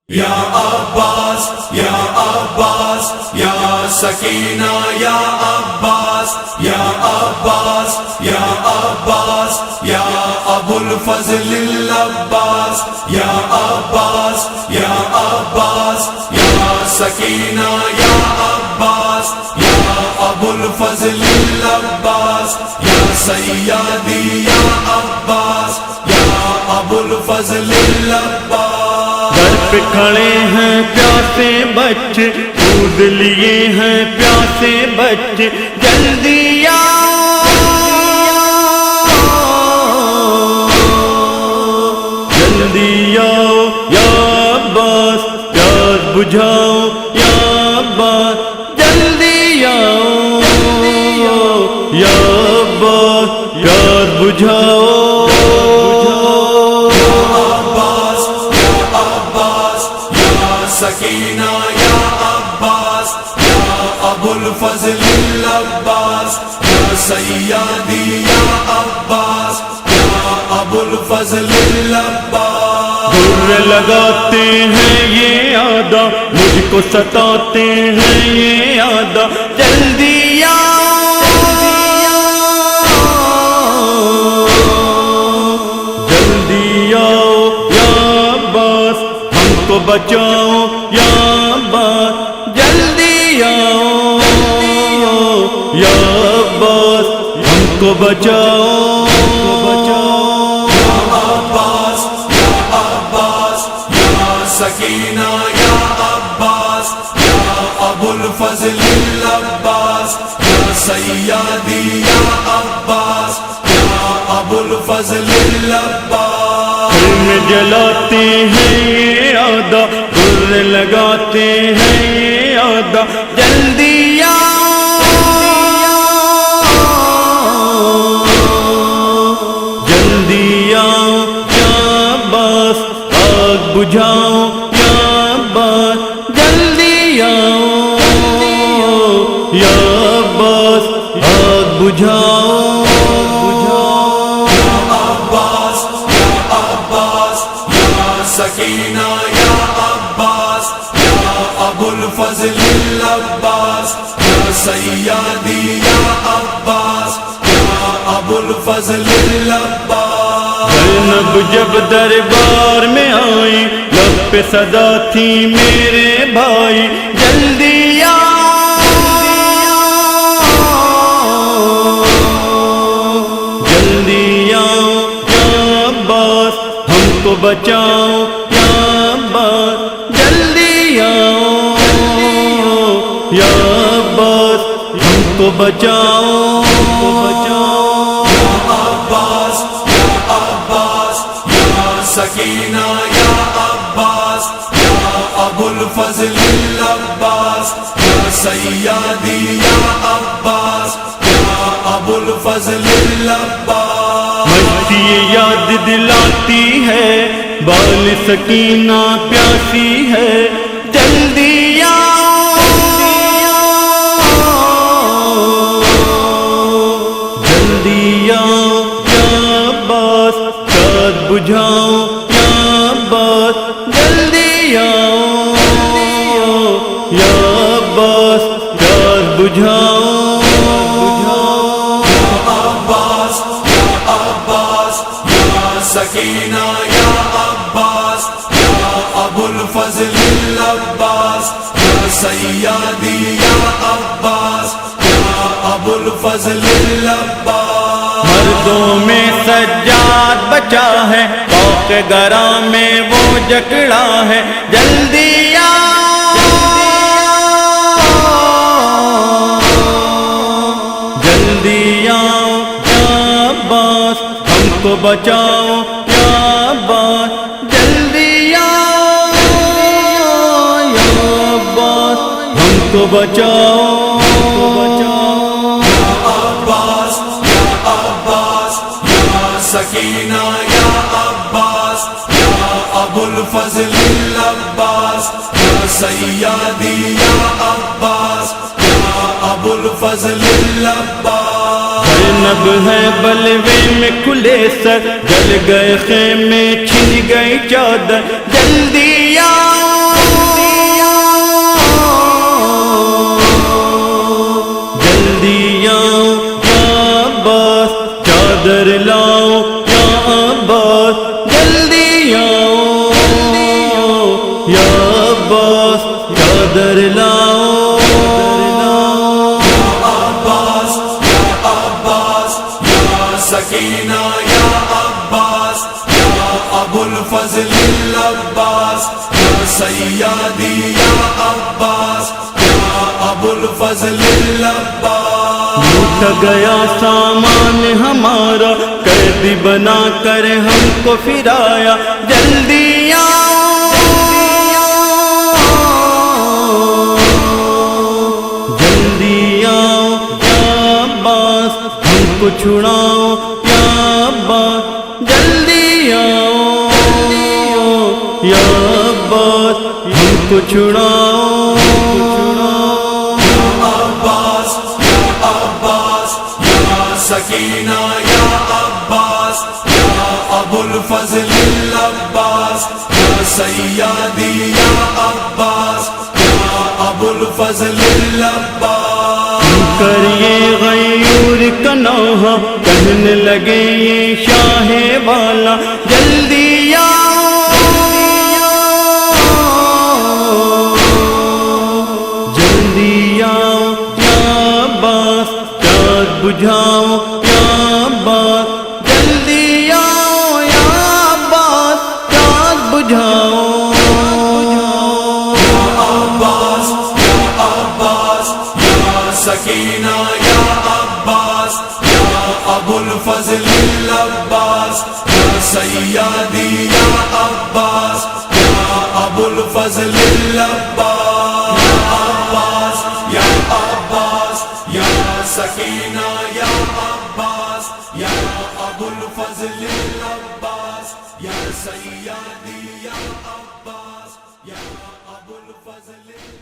یا عباس یا عباس یا سکینہ یا عباس یا عباس یا عباس یا ابو الفضل العباس یا عباس یا عباس یا سکینہ یا عباس یا ابو الفضل العباس یا سیدی یا عباس یا ابو الفضل العباس۔ در پہ کھڑے ہیں پیاسے بچے، دودھ لیے ہیں پیاسے بچے، جلدی آؤ جلدی آؤ یا عباس، پیاس بجھاؤ یا عباس، جلدی آؤ یا عباس، پیاس بجھاؤ۔ سکینہ یا عباس یا ابو الفضل العباس یا سیدی یا عباس یا ابو الفضل العباس۔ در لگاتے ہیں یہ آدھا، مجھ کو ستاتے ہیں یہ آدھا، جلدی آؤ جلدی آؤ یا عباس، ہم کو بچاؤ یا عباس، جلدی آؤ یا عباس، ہم کو بچاؤ۔ یا عباس یا عباس یا سکینہ یا عباس یا ابو الفضل العباس یا سیدی یا عباس یا ابو الفضل العباس۔ میں جلاتے ہیں یہ آدھا، در لگاتے ہیں یہ آدھا، جلدی آؤ جلدی آؤ یا عباس، آگ بجھاؤ یا عباس، جلدی آؤ یا عباس، آگ بجھاؤ۔ سکینہ یا عباس یا ابو الفضل العباس یا سیدی یا عباس یا ابو الفضل العباس۔ زینب جب دربار میں آئی، لب پہ صدا تھی میرے بھائی، جلدی آؤ جلدی آؤ یا عباس، ہم کو بچاؤ یا عباس، جلدی آؤ یا عباس، ہم کو بچاؤ۔ یا عباس یا عباس یا سکینہ یا عباس یا ابو الفضل العباس یا سیدی یا عباس یا ابو الفضل العباس۔ مستی یاد دلاتی ہے، بال سکینہ پیاسی ہے، جلدی آؤ جلدی آؤ یا عباس، پیاس بجھاؤ یا عباس، جلدی آؤ یا عباس، پیاس بجھاؤ۔ سکینہ یا عباس یا ابو الفضل العباس یا سیدی یا عباس یا ابو الفضل العباس۔ مردوں میں سجاد بچا ہے، طوق گراں میں وہ جکڑا ہے، جلدی آؤ جلدی آؤ یا عباس، ہم کو بچاؤ یا عباس، جلدی آؤ یا عباس، ہم کو بچاؤ۔ یا عباس یا عباس یا سکینہ یا عباس یا ابو الفضل العباس یا سیدی یا عباس یا ابو الفضل العباس۔ زینب ہے بلوے میں کھلے سر، جل گئے خیمے چھن گئی چادر، جلدی آؤ الفضل العباس یا سیادی یا عباس یا ابو الفضل العباس لوٹ گیا سامان ہمارا قیدی بنا کر ہم کو پھرایا جلدی آؤ جلدی آؤ یا عباس ہم کو چھڑاؤ یا عباس جلدی آؤ یا عباس ہم کو چھڑاؤ سکینہ یا عباس یا ابو الفضل العباس یا سیادی یا عباس یا ابو الفضل العباس کریے غیور کا نوحہ کہنے لگے یہ شاہ والا جلدی آؤ جلدی آؤ یا عباس چاند بجھاؤ یا عباس جلدی آؤ یا عباس چاند بجھاؤ سکینہ یا عباس یا ابو الفضل العباس یا سیادی یا عباس یا ابو الفضل العباس یا عباس یا سکینہ یا عباس یا ابو الفضل العباس یا سیادی یا عباس یا ابو الفضل